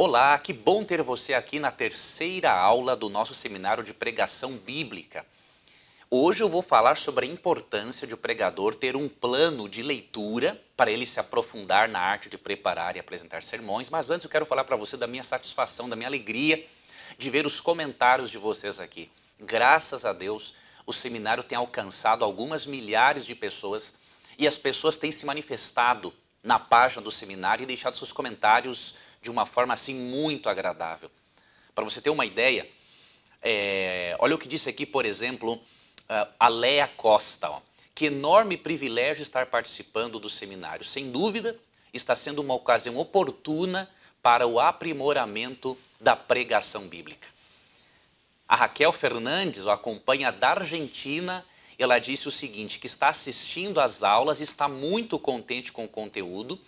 Olá, que bom ter você aqui na terceira aula do nosso seminário de pregação bíblica. Hoje eu vou falar sobre a importância de o pregador ter um plano de leitura para ele se aprofundar na arte de preparar e apresentar sermões, mas antes eu quero falar para você da minha satisfação, da minha alegria de ver os comentários de vocês aqui. Graças a Deus, o seminário tem alcançado algumas milhares de pessoas e as pessoas têm se manifestado na página do seminário e deixado seus comentários de uma forma assim muito agradável. Para você ter uma ideia, olha o que disse aqui, por exemplo, a Léa Costa. Ó. Que enorme privilégio estar participando do seminário. Sem dúvida, está sendo uma ocasião oportuna para o aprimoramento da pregação bíblica. A Raquel Fernandes o acompanha da Argentina. Ela disse o seguinte, que está assistindo às aulas, está muito contente com o conteúdo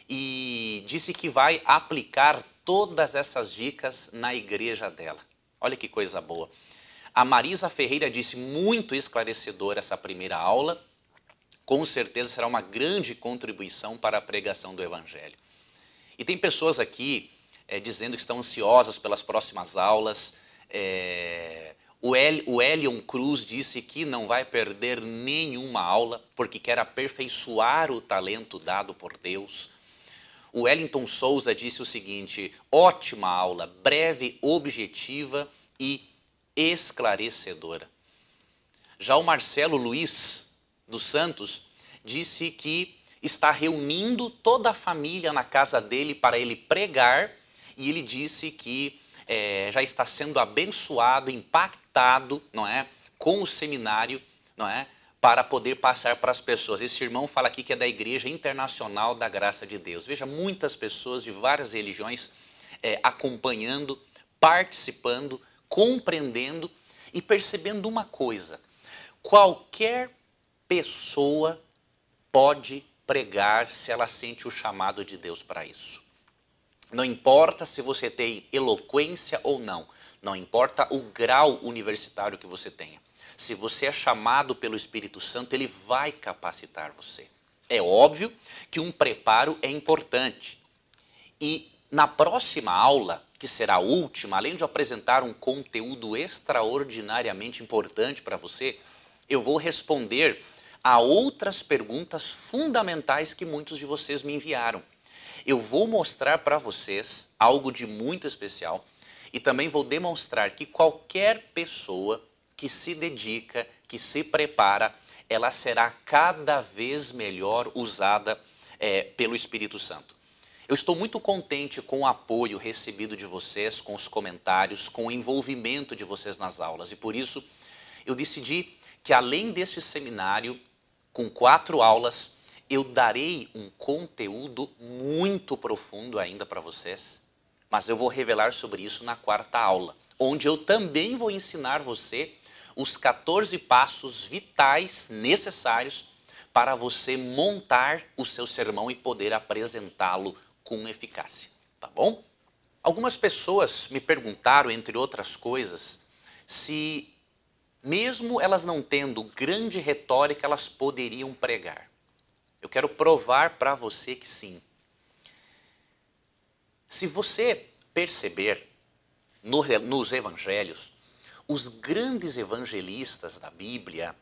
e disse que vai aplicar todas essas dicas na igreja dela. Olha que coisa boa. A Marisa Ferreira disse muito esclarecedora essa primeira aula. Com certeza será uma grande contribuição para a pregação do Evangelho. E tem pessoas aqui dizendo que estão ansiosas pelas próximas aulas. O Elion Cruz disse que não vai perder nenhuma aula porque quer aperfeiçoar o talento dado por Deus. O Wellington Souza disse o seguinte, ótima aula, breve, objetiva e esclarecedora. Já o Marcelo Luiz dos Santos disse que está reunindo toda a família na casa dele para ele pregar e ele disse que já está sendo abençoado, impactado, não é, com o seminário, não é, para poder passar para as pessoas. Esse irmão fala aqui que é da Igreja Internacional da Graça de Deus. Veja, muitas pessoas de várias religiões acompanhando, participando, compreendendo e percebendo uma coisa. Qualquer pessoa pode pregar se ela sente o chamado de Deus para isso. Não importa se você tem eloquência ou não. Não importa o grau universitário que você tenha. Se você é chamado pelo Espírito Santo, ele vai capacitar você. É óbvio que um preparo é importante. E na próxima aula, que será a última, além de apresentar um conteúdo extraordinariamente importante para você, eu vou responder a outras perguntas fundamentais que muitos de vocês me enviaram. Eu vou mostrar para vocês algo de muito especial e também vou demonstrar que qualquer pessoa que se dedica, que se prepara, ela será cada vez melhor usada pelo Espírito Santo. Eu estou muito contente com o apoio recebido de vocês, com os comentários, com o envolvimento de vocês nas aulas. E por isso eu decidi que além deste seminário, com 4 aulas, eu darei um conteúdo muito profundo ainda para vocês. Mas eu vou revelar sobre isso na 4ª aula, onde eu também vou ensinar você os 14 passos vitais necessários para você montar o seu sermão e poder apresentá-lo com eficácia, tá bom? Algumas pessoas me perguntaram, entre outras coisas, se mesmo elas não tendo grande retórica, elas poderiam pregar. Eu quero provar para você que sim. Se você perceber nos evangelhos, os grandes evangelistas da Bíblia,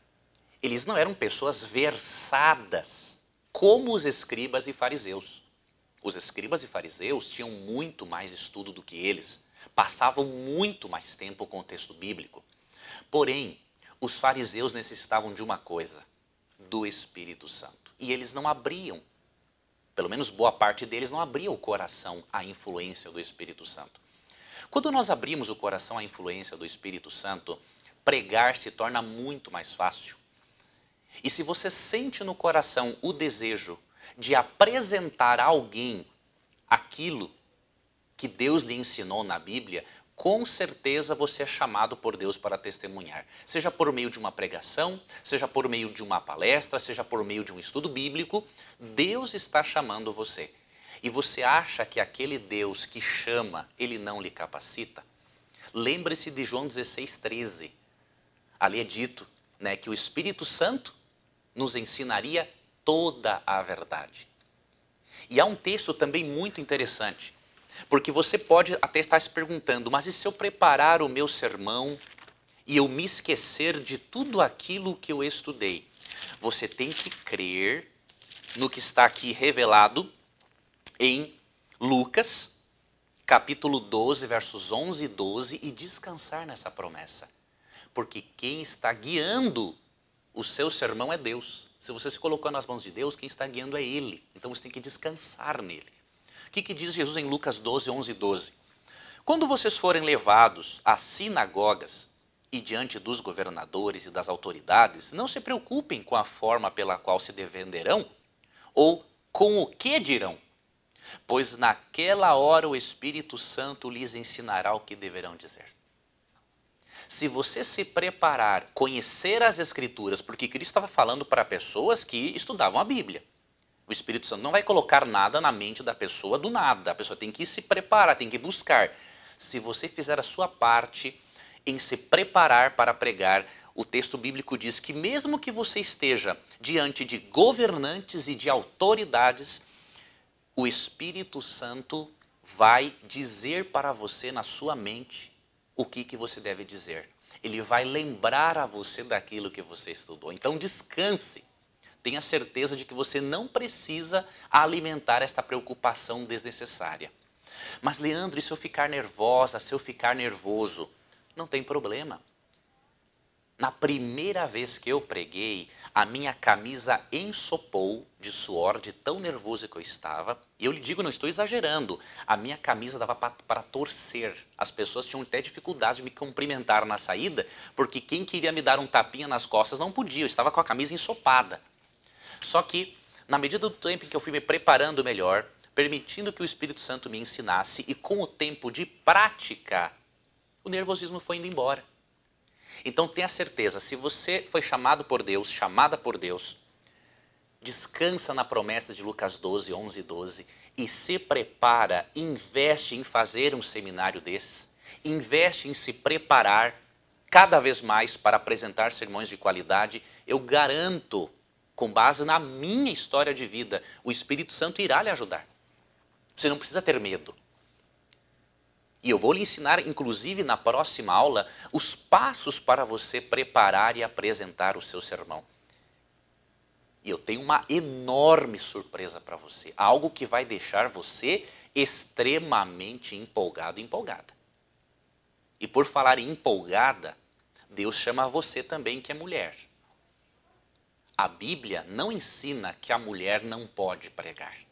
eles não eram pessoas versadas como os escribas e fariseus. Os escribas e fariseus tinham muito mais estudo do que eles, passavam muito mais tempo com o texto bíblico. Porém, os fariseus necessitavam de uma coisa, do Espírito Santo. E eles não abriam, pelo menos boa parte deles não abria o coração à influência do Espírito Santo. Quando nós abrimos o coração à influência do Espírito Santo, pregar se torna muito mais fácil. E se você sente no coração o desejo de apresentar a alguém aquilo que Deus lhe ensinou na Bíblia, com certeza você é chamado por Deus para testemunhar. Seja por meio de uma pregação, seja por meio de uma palestra, seja por meio de um estudo bíblico, Deus está chamando você. E você acha que aquele Deus que chama, ele não lhe capacita? Lembre-se de João 16:13. Ali é dito, né, que o Espírito Santo nos ensinaria toda a verdade. E há um texto também muito interessante. Porque você pode até estar se perguntando, mas e se eu preparar o meu sermão e eu me esquecer de tudo aquilo que eu estudei? Você tem que crer no que está aqui revelado em Lucas, capítulo 12, versos 11 e 12, e descansar nessa promessa. Porque quem está guiando o seu sermão é Deus. Se você se colocou nas mãos de Deus, quem está guiando é Ele. Então você tem que descansar nele. O que diz Jesus em Lucas 12, 11 e 12? Quando vocês forem levados às sinagogas e diante dos governadores e das autoridades, não se preocupem com a forma pela qual se defenderão ou com o que dirão, pois naquela hora o Espírito Santo lhes ensinará o que deverão dizer. Se você se preparar, conhecer as Escrituras, porque Cristo estava falando para pessoas que estudavam a Bíblia. O Espírito Santo não vai colocar nada na mente da pessoa do nada. A pessoa tem que se preparar, tem que buscar. Se você fizer a sua parte em se preparar para pregar, o texto bíblico diz que mesmo que você esteja diante de governantes e de autoridades, o Espírito Santo vai dizer para você na sua mente o que você deve dizer. Ele vai lembrar a você daquilo que você estudou. Então descanse. Tenha certeza de que você não precisa alimentar esta preocupação desnecessária. Mas, Leandro, e se eu ficar nervosa, se eu ficar nervoso? Não tem problema. Na primeira vez que eu preguei, a minha camisa ensopou de suor, de tão nervoso que eu estava. E eu lhe digo, não estou exagerando, a minha camisa dava para torcer. As pessoas tinham até dificuldade de me cumprimentar na saída, porque quem queria me dar um tapinha nas costas não podia, eu estava com a camisa ensopada. Só que, na medida do tempo em que eu fui me preparando melhor, permitindo que o Espírito Santo me ensinasse, e com o tempo de prática, o nervosismo foi indo embora. Então tenha certeza, se você foi chamado por Deus, chamada por Deus, descansa na promessa de Lucas 12, 11 e 12, e se prepara, investe em fazer um seminário desse, investe em se preparar cada vez mais para apresentar sermões de qualidade. Eu garanto, com base na minha história de vida, o Espírito Santo irá lhe ajudar. Você não precisa ter medo. E eu vou lhe ensinar, inclusive na próxima aula, os passos para você preparar e apresentar o seu sermão. E eu tenho uma enorme surpresa para você. Algo que vai deixar você extremamente empolgado e empolgada. E por falar em empolgada, Deus chama você também que é mulher. A Bíblia não ensina que a mulher não pode pregar.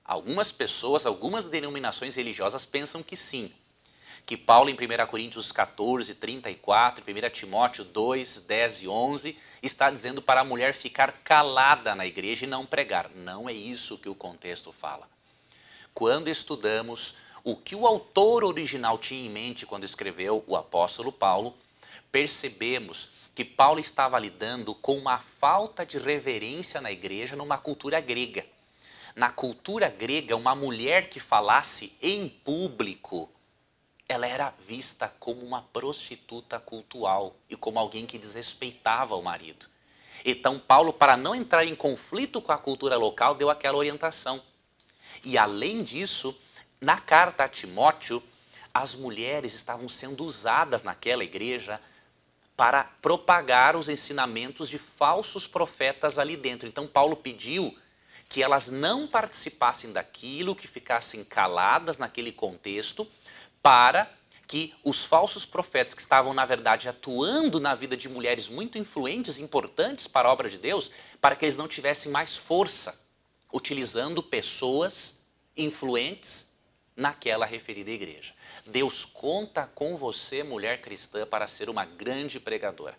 Algumas pessoas, algumas denominações religiosas pensam que sim. Que Paulo em 1 Coríntios 14, 34, 1 Timóteo 2, 10 e 11, está dizendo para a mulher ficar calada na igreja e não pregar. Não é isso que o contexto fala. Quando estudamos o que o autor original tinha em mente quando escreveu o apóstolo Paulo, percebemos que Paulo estava lidando com uma falta de reverência na igreja numa cultura grega. Na cultura grega, uma mulher que falasse em público, ela era vista como uma prostituta cultual e como alguém que desrespeitava o marido. Então Paulo, para não entrar em conflito com a cultura local, deu aquela orientação. E além disso, na carta a Timóteo, as mulheres estavam sendo usadas naquela igreja para propagar os ensinamentos de falsos profetas ali dentro. Então Paulo pediu que elas não participassem daquilo, que ficassem caladas naquele contexto, para que os falsos profetas que estavam, na verdade, atuando na vida de mulheres muito influentes, importantes para a obra de Deus, para que eles não tivessem mais força, utilizando pessoas influentes naquela referida igreja. Deus conta com você, mulher cristã, para ser uma grande pregadora.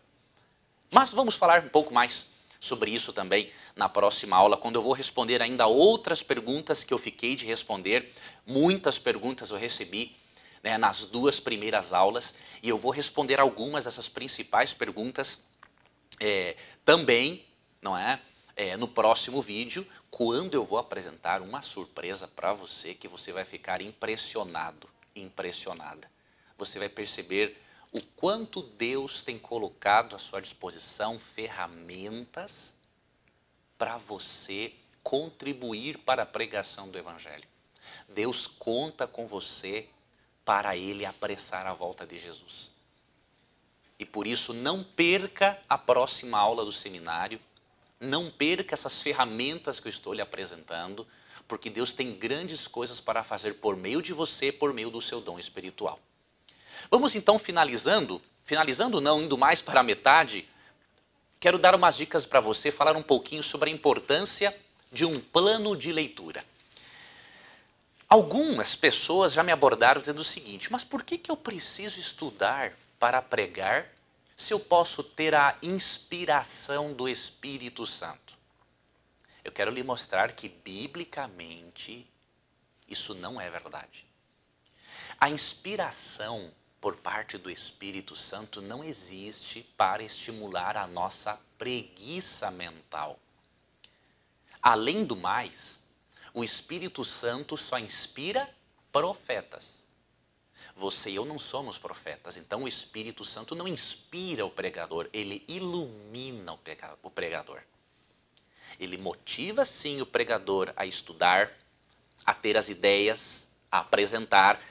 Mas vamos falar um pouco mais sobre isso também na próxima aula, quando eu vou responder ainda outras perguntas que eu fiquei de responder. Muitas perguntas eu recebi, né, nas duas primeiras aulas, e eu vou responder algumas dessas principais perguntas também, não é? No próximo vídeo, quando eu vou apresentar uma surpresa para você que você vai ficar impressionado, impressionada. Você vai perceber o quanto Deus tem colocado à sua disposição ferramentas para você contribuir para a pregação do Evangelho. Deus conta com você para Ele apressar a volta de Jesus. E por isso não perca a próxima aula do seminário, não perca essas ferramentas que eu estou lhe apresentando, porque Deus tem grandes coisas para fazer por meio de você, por meio do seu dom espiritual. Vamos então finalizando não, indo mais para a metade, quero dar umas dicas para você, falar um pouquinho sobre a importância de um plano de leitura. Algumas pessoas já me abordaram dizendo o seguinte, mas por que eu preciso estudar para pregar se eu posso ter a inspiração do Espírito Santo? Eu quero lhe mostrar que, biblicamente, isso não é verdade. A inspiração por parte do Espírito Santo não existe para estimular a nossa preguiça mental. Além do mais, o Espírito Santo só inspira profetas. Você e eu não somos profetas, então o Espírito Santo não inspira o pregador, ele ilumina o pregador. Ele motiva sim o pregador a estudar, a ter as ideias, a apresentar,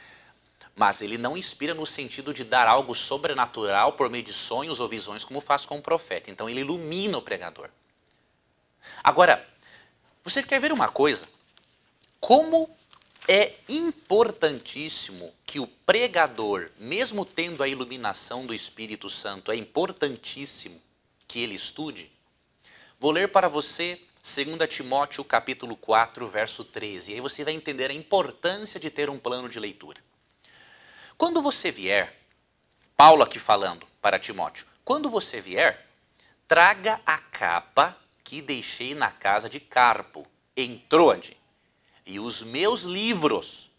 mas ele não inspira no sentido de dar algo sobrenatural por meio de sonhos ou visões como faz com o profeta. Então ele ilumina o pregador. Agora, você quer ver uma coisa? Como é importantíssimo que o pregador, mesmo tendo a iluminação do Espírito Santo, é importantíssimo que ele estude? Vou ler para você 2 Timóteo capítulo 4, verso 13. E aí você vai entender a importância de ter um plano de leitura. Quando você vier, Paulo aqui falando para Timóteo, quando você vier, traga a capa que deixei na casa de Carpo, em Troade, e os meus livros,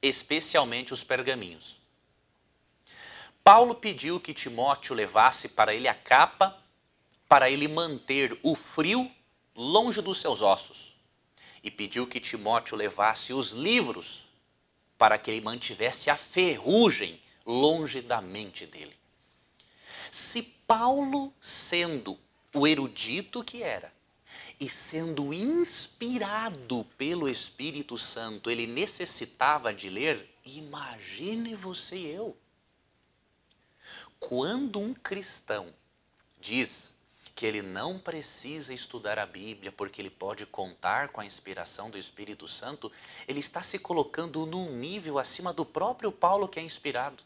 especialmente os pergaminhos. Paulo pediu que Timóteo levasse para ele a capa, para ele manter o frio longe dos seus ossos. E pediu que Timóteo levasse os livros, para que ele mantivesse a ferrugem longe da mente dele. Se Paulo, sendo o erudito que era, e sendo inspirado pelo Espírito Santo, ele necessitava de ler, imagine você e eu. Quando um cristão diz que ele não precisa estudar a Bíblia porque ele pode contar com a inspiração do Espírito Santo, ele está se colocando num nível acima do próprio Paulo que é inspirado.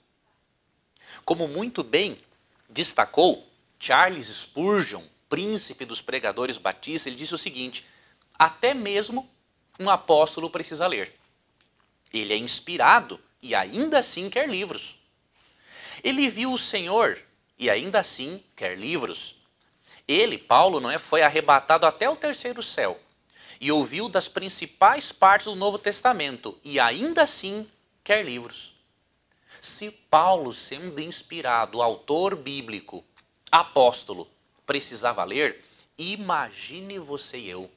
Como muito bem destacou Charles Spurgeon, príncipe dos pregadores batistas, ele disse o seguinte, até mesmo um apóstolo precisa ler. Ele é inspirado e ainda assim quer livros. Ele viu o Senhor e ainda assim quer livros. Ele, Paulo, foi arrebatado até o terceiro céu e ouviu das principais partes do Novo Testamento e ainda assim quer livros. Se Paulo, sendo inspirado, autor bíblico, apóstolo, precisava ler, imagine você e eu.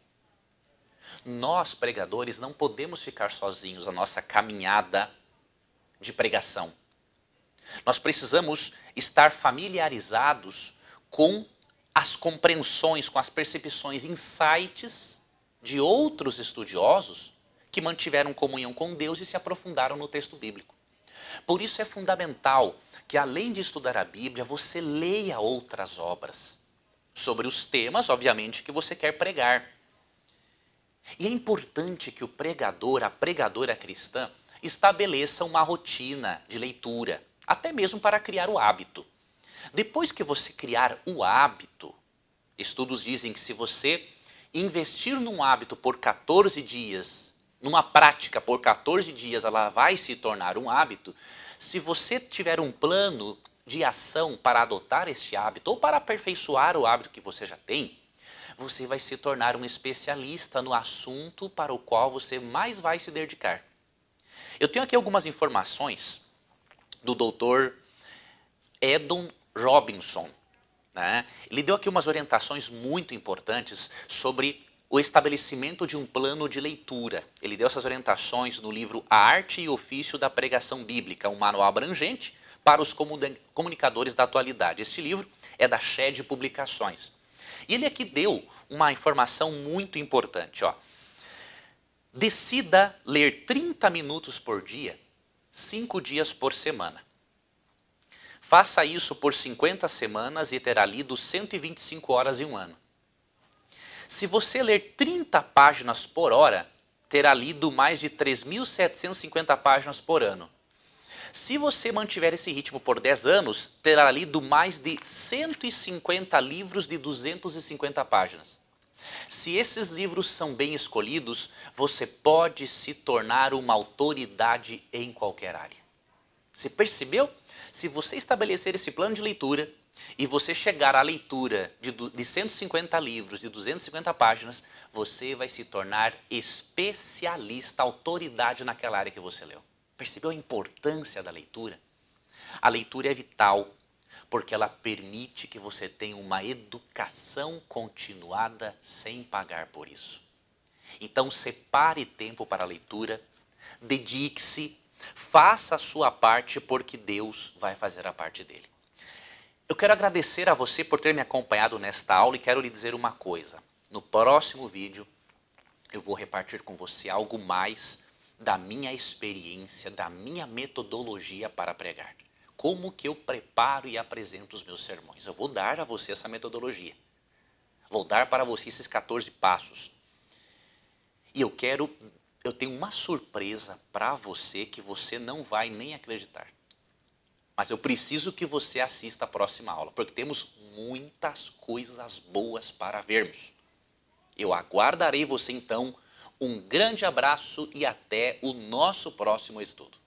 Nós, pregadores, não podemos ficar sozinhos na nossa caminhada de pregação. Nós precisamos estar familiarizados com as compreensões, com as percepções, insights de outros estudiosos que mantiveram comunhão com Deus e se aprofundaram no texto bíblico. Por isso é fundamental que, além de estudar a Bíblia, você leia outras obras sobre os temas, obviamente, que você quer pregar. E é importante que o pregador, a pregadora cristã, estabeleça uma rotina de leitura, até mesmo para criar o hábito. Depois que você criar o hábito, estudos dizem que se você investir num hábito por 14 dias, numa prática por 14 dias, ela vai se tornar um hábito. Se você tiver um plano de ação para adotar este hábito ou para aperfeiçoar o hábito que você já tem, você vai se tornar um especialista no assunto para o qual você mais vai se dedicar. Eu tenho aqui algumas informações do Dr. Edon Robinson, né? Ele deu aqui umas orientações muito importantes sobre o estabelecimento de um plano de leitura. Ele deu essas orientações no livro A Arte e Ofício da Pregação Bíblica, um manual abrangente para os comunicadores da atualidade. Este livro é da Shed Publicações. E ele aqui deu uma informação muito importante. Decida ler 30 minutos por dia, 5 dias por semana. Faça isso por 50 semanas e terá lido 125 horas em um ano. Se você ler 30 páginas por hora, terá lido mais de 3.750 páginas por ano. Se você mantiver esse ritmo por 10 anos, terá lido mais de 150 livros de 250 páginas. Se esses livros são bem escolhidos, você pode se tornar uma autoridade em qualquer área. Você percebeu? Se você estabelecer esse plano de leitura e você chegar à leitura de 150 livros, de 250 páginas, você vai se tornar especialista, autoridade naquela área que você leu. Percebeu a importância da leitura? A leitura é vital, porque ela permite que você tenha uma educação continuada sem pagar por isso. Então separe tempo para a leitura, dedique-se, faça a sua parte, porque Deus vai fazer a parte dele. Eu quero agradecer a você por ter me acompanhado nesta aula e quero lhe dizer uma coisa. No próximo vídeo eu vou repartir com você algo mais da minha experiência, da minha metodologia para pregar. Como que eu preparo e apresento os meus sermões. Eu vou dar a você essa metodologia. Vou dar para você esses 14 passos. E eu tenho uma surpresa para você que você não vai nem acreditar. Mas eu preciso que você assista a próxima aula, porque temos muitas coisas boas para vermos. Eu aguardarei você então. Um grande abraço e até o nosso próximo estudo.